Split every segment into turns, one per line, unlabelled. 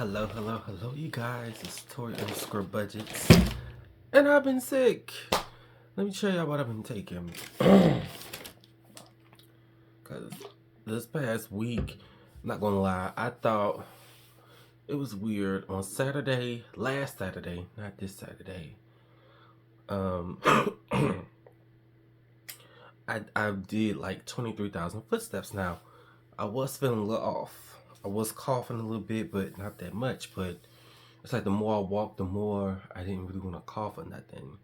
Hello, you guys. It's Tori underscore budgets. And I've been sick. Let me show y'all what I've been taking. Because this past week, I'm not gonna lie, I thought it was weird. On Saturday, last Saturday, not this Saturday, um, I did like 23,000 footsteps. Now, I was feeling a little off. I was coughing a little bit, but not that much. But it's like the more I walked, the more I didn't really want to cough or nothing.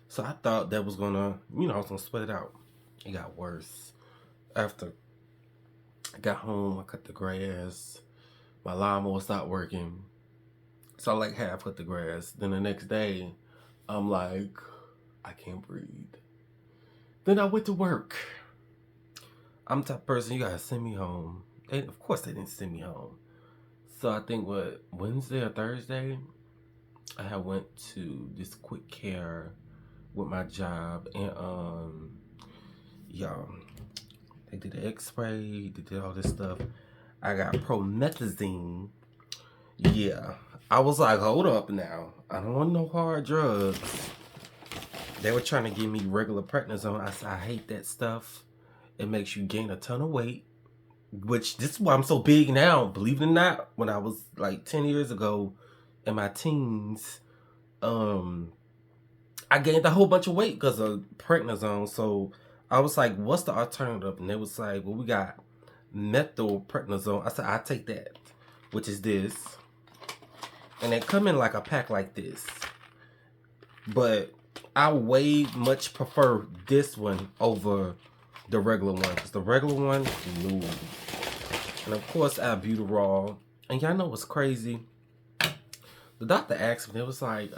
So I thought that was gonna, I was gonna sweat it out. It got worse. After I got home, I cut the grass. My lawnmower stopped working. So I like half cut the grass. Then the next day, I'm like, I can't breathe. Then I went to work. I'm the type of person, you gotta send me home. Of course they didn't send me home. So I think Wednesday or Thursday, I had went to this quick care with my job, and y'all, they did the x-ray, they did all this stuff. I got promethazine. Yeah, I was like, hold up now, I don't want no hard drugs. They were trying to give me regular prednisone. I said, I hate that stuff. It makes you gain a ton of weight, which this is why I'm so big now. Believe it or not, when I was like 10 years ago in my teens, I gained a whole bunch of weight because of prednisone. So I was like, what's the alternative? And they was like, well, we got methylprednisone. I said, I take that, which is this. And they come in like a pack like this. But I way much prefer this one over the regular one. Because the regular one, no. And of course, albuterol. And y'all know what's crazy? The doctor asked me, it was like,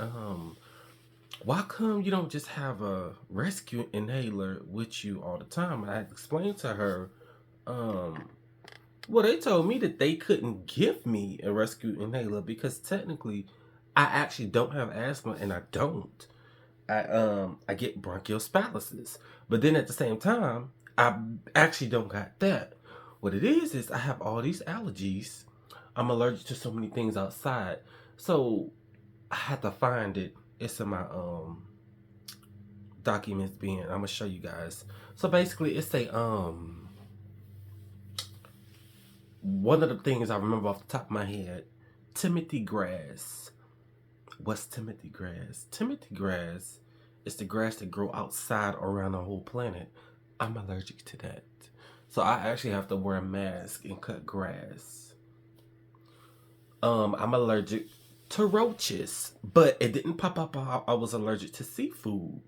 why come you don't just have a rescue inhaler with you all the time? And I explained to her, well, they told me that they couldn't give me a rescue inhaler because technically I actually don't have asthma, and I don't. I get bronchiospasms. But then at the same time, I actually don't got that. What it is I have all these allergies. I'm allergic to so many things outside. So I had to find it. It's in my documents being, I'm gonna show you guys. So basically it's a one of the things I remember off the top of my head, Timothy grass. What's Timothy grass? Timothy grass is the grass that grow outside around the whole planet. I'm allergic to that. So I actually have to wear a mask and cut grass. I'm allergic to roaches, but it didn't pop up I was allergic to seafood.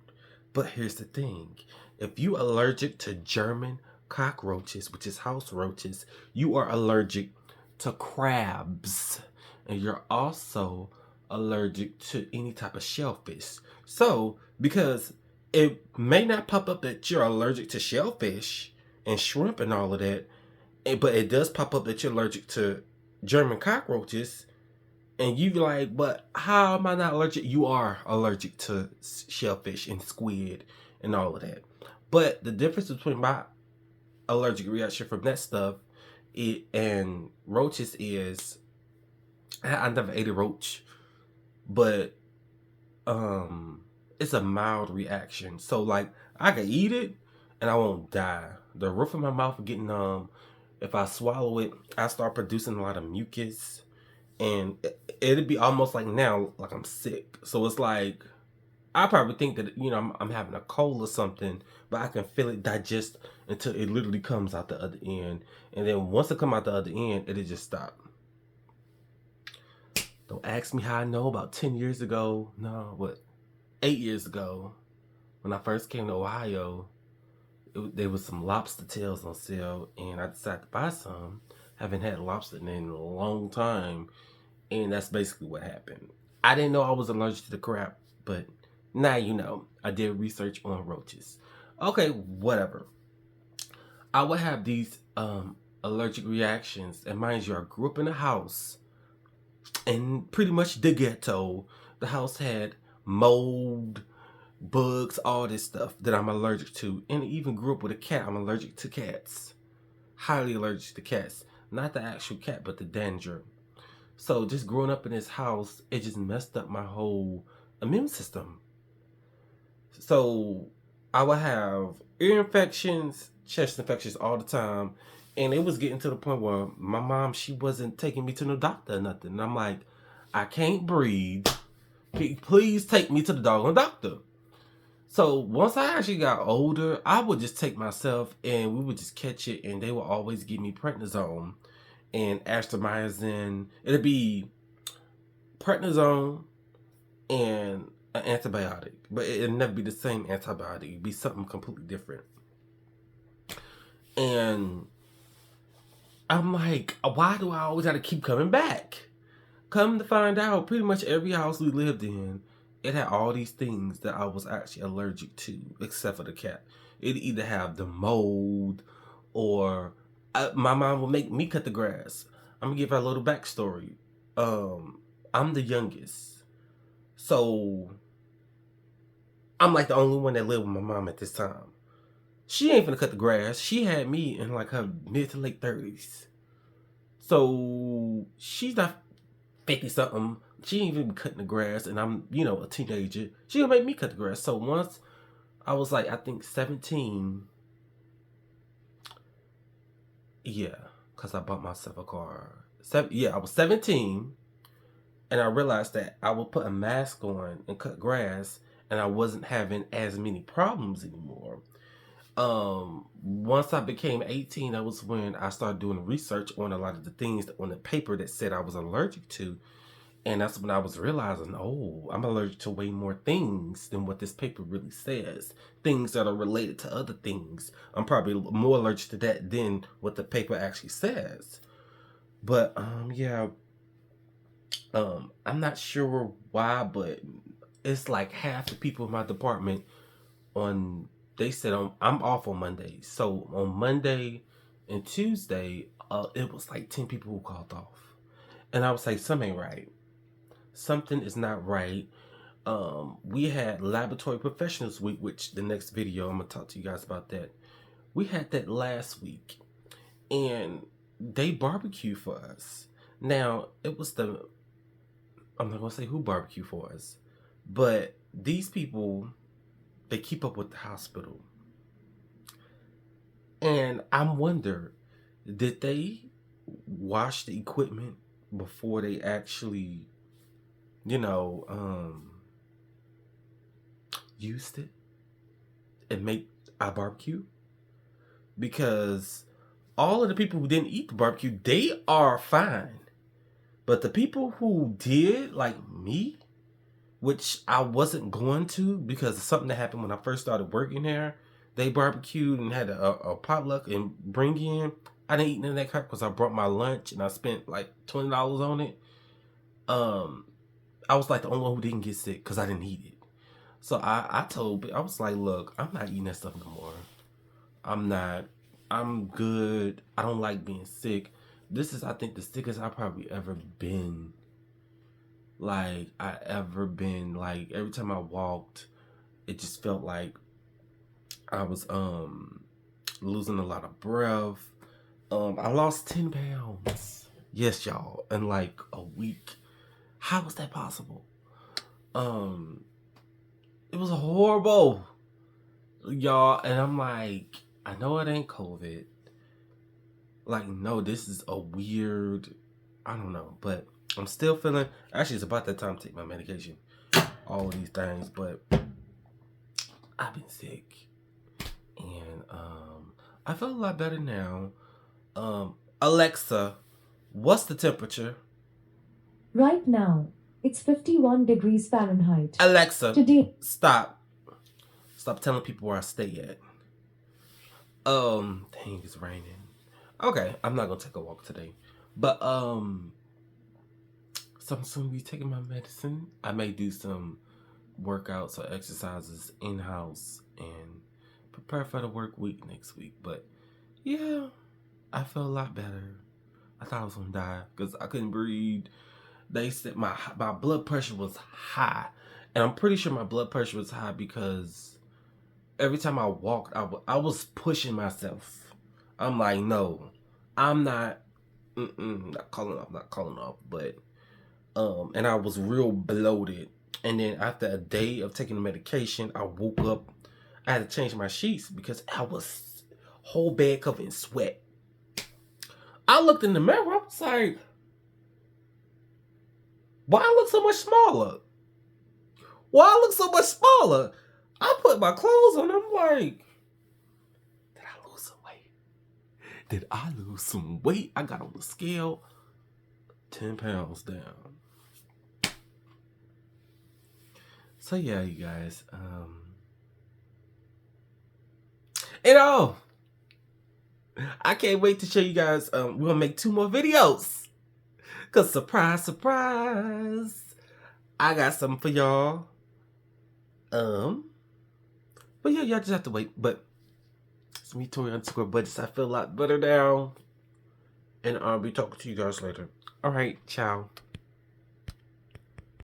But here's the thing. If you allergic to German cockroaches, which is house roaches, you are allergic to crabs. And you're also allergic to any type of shellfish. So, because it may not pop up that you're allergic to shellfish and shrimp and all of that, but it does pop up that you're allergic to German cockroaches, and you like, but how am I not allergic? You are allergic to shellfish and squid and all of that. But the difference between my allergic reaction from that stuff and roaches is, I never ate a roach, but it's a mild reaction. So like I can eat it and I won't die. The roof of my mouth will get numb. If I swallow it, I start producing a lot of mucus, and it'd be almost like now, like I'm sick. So it's like I probably think that I'm having a cold or something, but I can feel it digest until it literally comes out the other end, and then once it come out the other end, it'll just stop. Don't ask me how I know. About 10 years ago, no, what, 8 years ago, when I first came to Ohio, there was some lobster tails on sale, and I decided to buy some. Haven't had lobster in a long time, and that's basically what happened. I didn't know I was allergic to the crap, but now you know. I did research on roaches. Okay, whatever. I would have these allergic reactions, and mind you, I grew up in a house, and pretty much the ghetto. The house had mold, bugs, all this stuff that I'm allergic to. And even grew up with a cat. I'm allergic to cats. Highly allergic to cats. Not the actual cat, but the dander. So just growing up in this house, it just messed up my whole immune system. So I would have ear infections, chest infections all the time. And it was getting to the point where my mom, she wasn't taking me to no doctor or nothing. And I'm like, I can't breathe. Please take me to the doggone doctor. So once I actually got older, I would just take myself and we would just catch it, and they would always give me prednisone and azithromycin. It'd be prednisone and an antibiotic, but it'd never be the same antibiotic. It'd be something completely different. And I'm like, why do I always have to keep coming back? Come to find out, pretty much every house we lived in, it had all these things that I was actually allergic to, except for the cat. It'd either have the mold or my mom would make me cut the grass. I'm gonna give her a little backstory. I'm the youngest. So I'm like the only one that lived with my mom at this time. She ain't finna cut the grass. She had me in like her mid to late 30s. So she's not 50 something. She ain't even cutting the grass, and I'm, a teenager. She gonna make me cut the grass. So once I was like, I think 17. Yeah, because I bought myself a car. I was 17, and I realized that I would put a mask on and cut grass, and I wasn't having as many problems anymore. Once I became 18, that was when I started doing research on a lot of the things on the paper that said I was allergic to. And that's when I was realizing, oh, I'm allergic to way more things than what this paper really says. Things that are related to other things. I'm probably more allergic to that than what the paper actually says. But, I'm not sure why, but it's like half the people in my department they said I'm off on Mondays. So on Monday and Tuesday, it was like 10 people who called off. And I was like, something ain't right. Something is not right. We had Laboratory Professionals Week, which the next video I'm gonna talk to you guys about that. We had that last week, and they barbecued for us. Now it was I'm not gonna say who barbecued for us, but these people, they keep up with the hospital, and I'm wonder, did they wash the equipment before they actually, used it and made our barbecue? Because all of the people who didn't eat the barbecue, they are fine. But the people who did, like me, which I wasn't going to because of something that happened when I first started working there, they barbecued and had a potluck and bring in. I didn't eat none of that crap because I brought my lunch and I spent like $20 on it. I was like the only one who didn't get sick because I didn't eat it. So I was like, look, I'm not eating that stuff no more. I'm good. I don't like being sick. This is, I think, the sickest I've probably ever been. Like, every time I walked, it just felt like I was, losing a lot of breath. I lost 10 pounds. Yes, y'all, in like a week. How was that possible? It was horrible, y'all. And I'm like, I know it ain't COVID. Like, no, this is a weird, I don't know, but I'm still feeling, actually, it's about that time to take my medication. All of these things, but I've been sick. And, I feel a lot better now. Alexa, what's the temperature?
Right now, it's 51 degrees Fahrenheit.
Alexa,
Today,
stop telling people where I stay at. Dang, it's raining. Okay, I'm not gonna take a walk today. But, so I'm soon be taking my medicine. I may do some workouts or exercises in-house and prepare for the work week next week. But, yeah, I feel a lot better. I thought I was gonna die because I couldn't breathe. They said my blood pressure was high. And I'm pretty sure my blood pressure was high because every time I walked, I was pushing myself. I'm like, no, I'm not calling off, but And I was real bloated. And then after a day of taking the medication, I woke up. I had to change my sheets because I was whole bed covered in sweat. I looked in the mirror. I was like, why I look so much smaller? Why I look so much smaller? I put my clothes on. I'm like, did I lose some weight? Did I lose some weight? I got on the scale, 10 pounds down. So yeah, you guys. I can't wait to show you guys. We're gonna make 2 more videos. Cause surprise, surprise, I got something for y'all. But yeah, y'all just have to wait. But it's me, Tori Underscore Budgets. I feel a lot better now. And I'll be talking to you guys later. Alright, ciao.